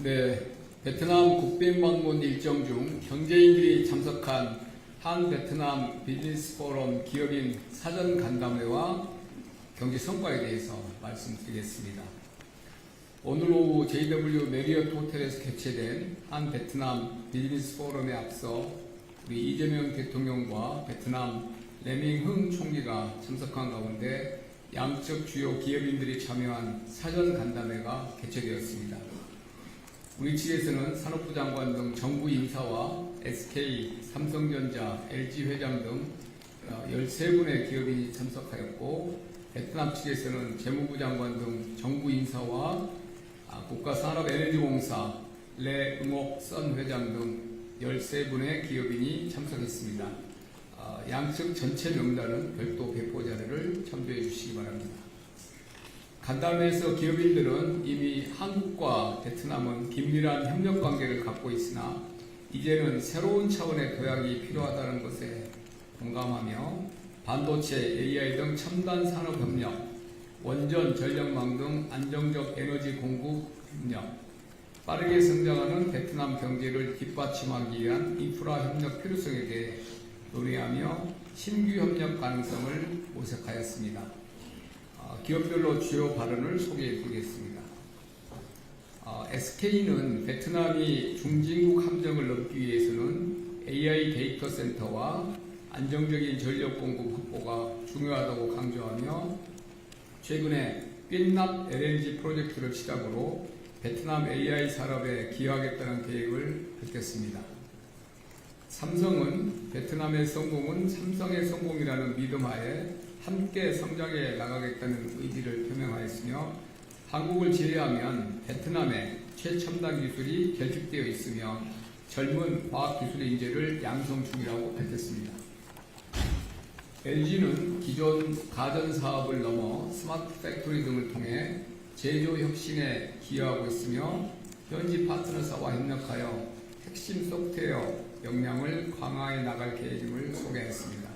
네, 베트남 국빈 방문 일정 중 경제인들이 참석한 한 베트남 비즈니스 포럼 기업인 사전 간담회와 경제 성과에 대해서 말씀드리겠습니다. 오늘 오후 JW 메리어트 호텔에서 개최된 한 베트남 비즈니스 포럼에 앞서 우리 이재명 대통령과 베트남 레밍흥 총리가 참석한 가운데 양측 주요 기업인들이 참여한 사전 간담회가 개최되었습니다. 우리 측에서는 산업부 장관 등 정부 인사와 SK, 삼성전자, LG 회장 등 13분의 기업인이 참석하였고, 베트남 측에서는 재무부 장관 등 정부 인사와 국가산업에너지공사, 레응옥선 회장 등 13분의 기업인이 참석했습니다. 양측 전체 명단은 별도 배포 자료를 참조해 주시기 바랍니다. 간담회에서 기업인들은 이미 한국과 베트남은 긴밀한 협력 관계를 갖고 있으나 이제는 새로운 차원의 도약이 필요하다는 것에 공감하며 반도체, AI 등 첨단 산업 협력, 원전, 전력망 등 안정적 에너지 공급 협력, 빠르게 성장하는 베트남 경제를 뒷받침하기 위한 인프라 협력 필요성에 대해 논의하며 신규 협력 가능성을 모색하였습니다. 기업별로 주요 발언을 소개해 드리겠습니다. SK는 베트남이 중진국 함정을 넘기 위해서는 AI 데이터 센터와 안정적인 전력 공급 확보가 중요하다고 강조하며 최근에 삔납 LNG 프로젝트를 시작으로 베트남 AI 산업에 기여하겠다는 계획을 밝혔습니다. 삼성은 베트남의 성공은 삼성의 성공이라는 믿음하에 함께 성장해 나가겠다는 의지를 표명하였으며 한국을 제외하면 베트남에 최첨단 기술이 결집되어 있으며 젊은 과학기술 인재를 양성 중이라고 밝혔습니다. LG는 기존 가전사업을 넘어 스마트 팩토리 등을 통해 제조 혁신에 기여하고 있으며 현지 파트너사와 협력하여 핵심 소프트웨어 역량을 강화해 나갈 계획임을 소개했습니다.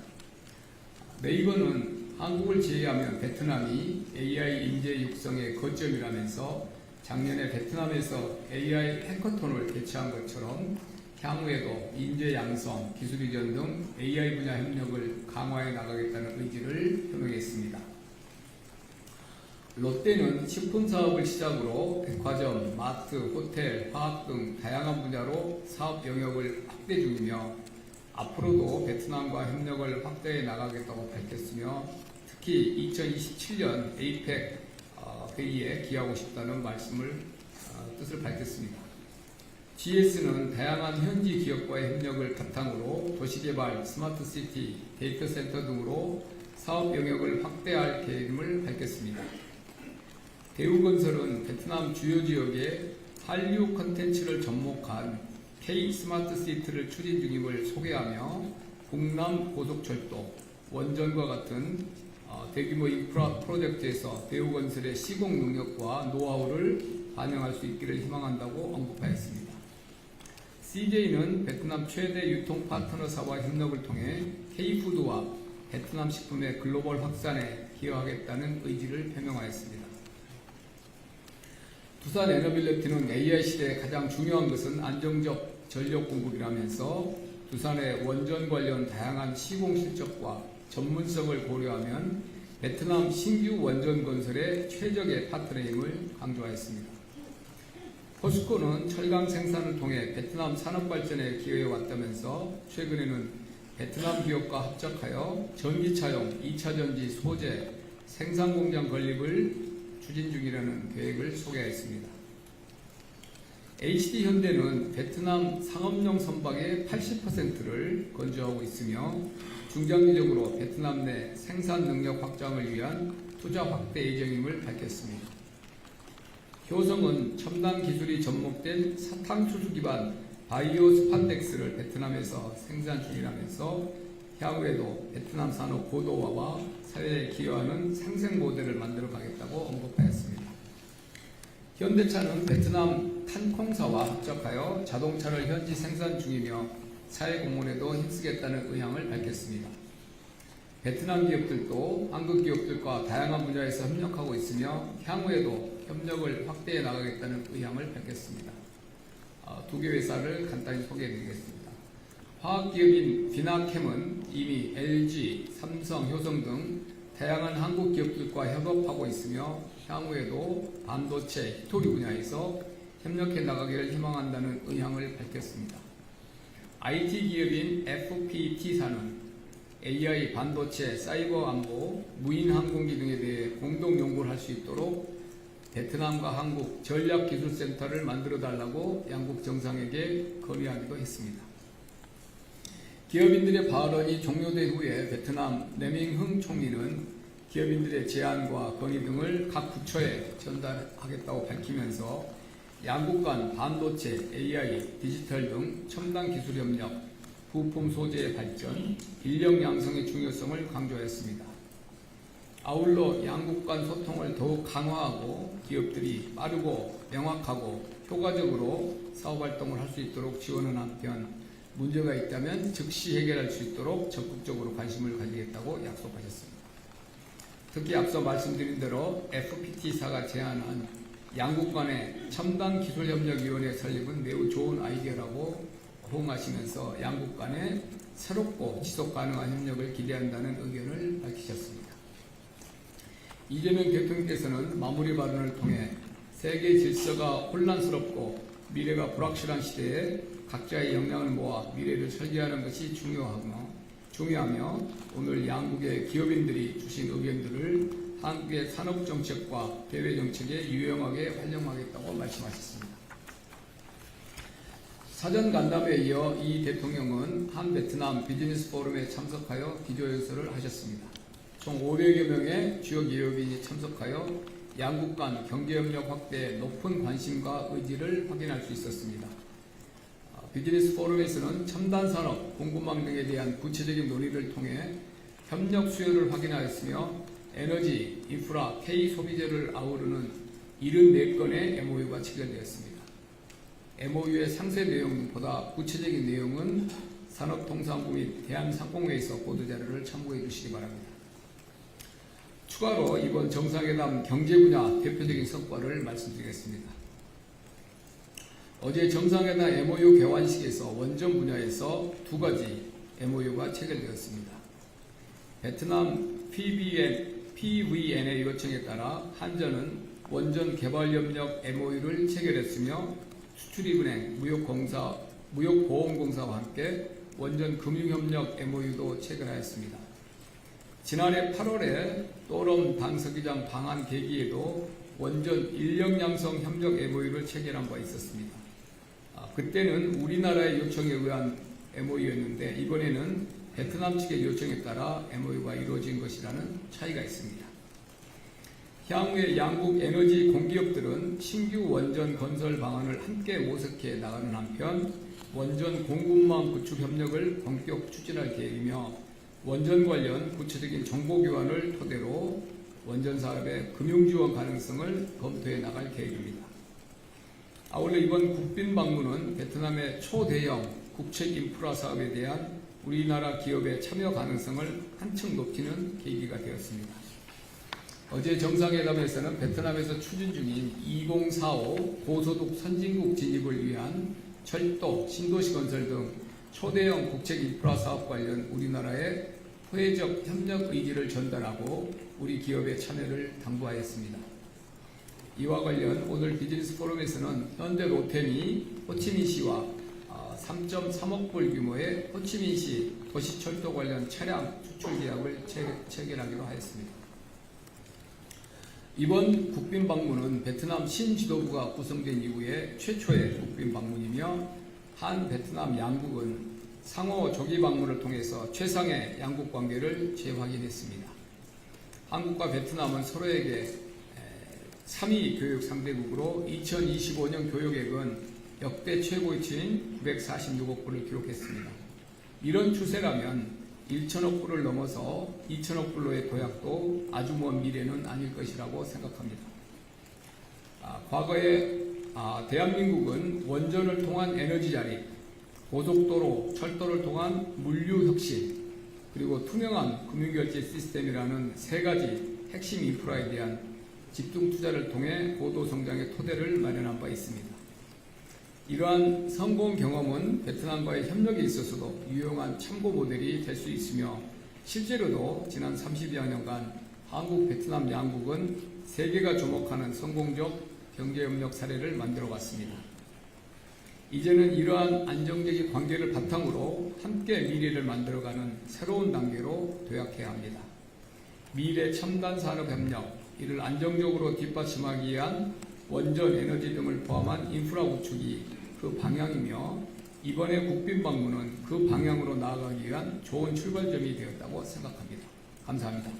네이버는 한국을 제외하면 베트남이 AI 인재 육성의 거점이라면서 작년에 베트남에서 AI 해커톤을 개최한 것처럼 향후에도 인재 양성, 기술 이전 등 AI 분야 협력을 강화해 나가겠다는 의지를 표명했습니다. 롯데는 식품 사업을 시작으로 백화점, 마트, 호텔, 화학 등 다양한 분야로 사업 영역을 확대 중이며 앞으로도 베트남과 협력을 확대해 나가겠다고 밝혔으며 특히 2027년 APEC 회의에 기여하고 싶다는 뜻을 밝혔습니다. GS는 다양한 현지 기업과의 협력을 바탕으로 도시개발, 스마트시티, 데이터센터 등으로 사업 영역을 확대할 계획임을 밝혔습니다. 대우건설은 베트남 주요 지역에 한류 콘텐츠를 접목한 K-스마트시티를 추진 중임을 소개하며 북남 고속철도, 원전과 같은 대규모 인프라 프로젝트에서 대우건설의 시공 능력과 노하우를 반영할 수 있기를 희망한다고 언급하였습니다. CJ는 베트남 최대 유통 파트너사와 협력을 통해 K푸드와 베트남 식품의 글로벌 확산에 기여하겠다는 의지를 표명하였습니다. 두산 에너빌리티는 AI 시대에 가장 중요한 것은 안정적 전력 공급이라면서 두산의 원전 관련 다양한 시공 실적과 전문성을 고려하면 베트남 신규 원전 건설의 최적의 파트너임을 강조하였습니다. 포스코는 철강 생산을 통해 베트남 산업 발전에 기여해 왔다면서 최근에는 베트남 기업과 합작하여 전기차용 2차전지 소재 생산 공장 건립을 추진 중이라는 계획을 소개했습니다. HD현대는 베트남 상업용 선박의 80%를 건조하고 있으며 중장기적으로 베트남 내 생산 능력 확장을 위한 투자 확대 예정임을 밝혔습니다. 효성은 첨단 기술이 접목된 사탕수수 기반 바이오 스판덱스를 베트남에서 생산 중이라면서 향후에도 베트남 산업 고도화와 사회에 기여하는 상생 모델을 만들어 가겠다고 언급하였습니다. 현대차는 베트남 탄콩사와 합작하여 자동차를 현지 생산 중이며 사회 공헌에도 힘쓰겠다는 의향을 밝혔습니다. 베트남 기업들도 한국 기업들과 다양한 분야에서 협력하고 있으며 향후에도 협력을 확대해 나가겠다는 의향을 밝혔습니다. 두 개 회사를 간단히 소개해 드리겠습니다. 화학기업인 비나캠은 이미 LG, 삼성, 효성 등 다양한 한국 기업들과 협업하고 있으며 향후에도 반도체, 히토리 분야에서 협력해 나가기를 희망한다는 의향을 밝혔습니다. IT 기업인 FPT사는 AI, 반도체, 사이버 안보, 무인 항공기 등에 대해 공동 연구를 할 수 있도록 베트남과 한국 전략기술센터를 만들어 달라고 양국 정상에게 건의하기도 했습니다. 기업인들의 발언이 종료된 후에 베트남 내밍흥 총리는 기업인들의 제안과 건의 등을 각 부처에 전달하겠다고 밝히면서 양국 간 반도체, AI, 디지털 등 첨단 기술 협력, 부품 소재의 발전, 인력 양성의 중요성을 강조했습니다. 아울러 양국 간 소통을 더욱 강화하고 기업들이 빠르고 명확하고 효과적으로 사업활동을 할 수 있도록 지원하는 한편 문제가 있다면 즉시 해결할 수 있도록 적극적으로 관심을 가지겠다고 약속하셨습니다. 특히 앞서 말씀드린 대로 FPT사가 제안한 양국 간의 첨단기술협력위원회 설립은 매우 좋은 아이디어라고 호응하시면서 양국 간의 새롭고 지속가능한 협력을 기대한다는 의견을 밝히셨습니다. 이재명 대통령께서는 마무리 발언을 통해 세계 질서가 혼란스럽고 미래가 불확실한 시대에 각자의 역량을 모아 미래를 설계하는 것이 중요하며 오늘 양국의 기업인들이 주신 의견들을 한국의 산업정책과 대외정책에 유용하게 활용하겠다고 말씀하셨습니다. 사전 간담회에 이어 이 대통령은 한 베트남 비즈니스 포럼에 참석하여 기조연설을 하셨습니다. 총 500여 명의 주요 기업인이 참석하여 양국 간 경제협력 확대에 높은 관심과 의지를 확인할 수 있었습니다. 비즈니스 포럼에서는 첨단 산업, 공급망 등에 대한 구체적인 논의를 통해 협력 수요를 확인하였으며 에너지, 인프라, K 소비재를 아우르는 74건의 MOU가 체결되었습니다. MOU의 상세 내용보다 구체적인 내용은 산업통상부 및 대한상공회에서 보도자료를 참고해 주시기 바랍니다. 추가로 이번 정상회담 경제 분야 대표적인 성과를 말씀드리겠습니다. 어제 정상회담 MOU 개관식에서 원전 분야에서 2가지 MOU가 체결되었습니다. 베트남 PVN의 요청에 따라 한전은 원전 개발협력 MOU를 체결했으며 수출입은행, 무역보험공사와 함께 원전 금융협력 MOU도 체결하였습니다. 지난해 8월에 또럼 당서기장 방한 계기에도 원전 인력양성 협력 MOU를 체결한 바 있었습니다. 그때는 우리나라의 요청에 의한 MOU였는데 이번에는 베트남 측의 요청에 따라 MOU가 이루어진 것이라는 차이가 있습니다. 향후에 양국 에너지 공기업들은 신규 원전 건설 방안을 함께 모색해 나가는 한편 원전 공급망 구축 협력을 본격 추진할 계획이며 원전 관련 구체적인 정보 교환을 토대로 원전 사업의 금융 지원 가능성을 검토해 나갈 계획입니다. 아울러 이번 국빈 방문은 베트남의 초대형 국책 인프라 사업에 대한 우리나라 기업의 참여 가능성을 한층 높이는 계기가 되었습니다. 어제 정상회담에서는 베트남에서 추진 중인 2045 고소득 선진국 진입을 위한 철도, 신도시 건설 등 초대형 국책 인프라 사업 관련 우리나라의 호혜적 협력 의지를 전달하고 우리 기업의 참여를 당부하였습니다. 이와 관련 오늘 비즈니스 포럼에서는 현대 로템이 호치민시와 3.3억 불 규모의 호치민시 도시철도 관련 차량 수출 계약을 체결하기로 하였습니다. 이번 국빈 방문은 베트남 신지도부가 구성된 이후에 최초의 국빈 방문이며 한 베트남 양국은 상호 조기 방문을 통해서 최상의 양국 관계를 재확인했습니다. 한국과 베트남은 서로에게 3위 교육 상대국으로 2025년 교육액은 역대 최고치인 946억 불을 기록했습니다. 이런 추세라면 1천억 불을 넘어서 2천억 불로의 도약도 아주 먼 미래는 아닐 것이라고 생각합니다. 과거에 대한민국은 원전을 통한 에너지 자립, 고속도로, 철도를 통한 물류 혁신, 그리고 투명한 금융결제 시스템이라는 3가지 핵심 인프라에 대한 집중 투자를 통해 고도 성장의 토대를 마련한 바 있습니다. 이러한 성공 경험은 베트남과의 협력에 있어서도 유용한 참고 모델이 될 수 있으며 실제로도 지난 30여 년간 한국, 베트남 양국은 세계가 주목하는 성공적 경제협력 사례를 만들어 왔습니다. 이제는 이러한 안정적인 관계를 바탕으로 함께 미래를 만들어가는 새로운 단계로 도약해야 합니다. 미래 첨단 산업 협력, 이를 안정적으로 뒷받침하기 위한 원전, 에너지 등을 포함한 인프라 구축이 그 방향이며 이번의 국빈 방문은 그 방향으로 나아가기 위한 좋은 출발점이 되었다고 생각합니다. 감사합니다.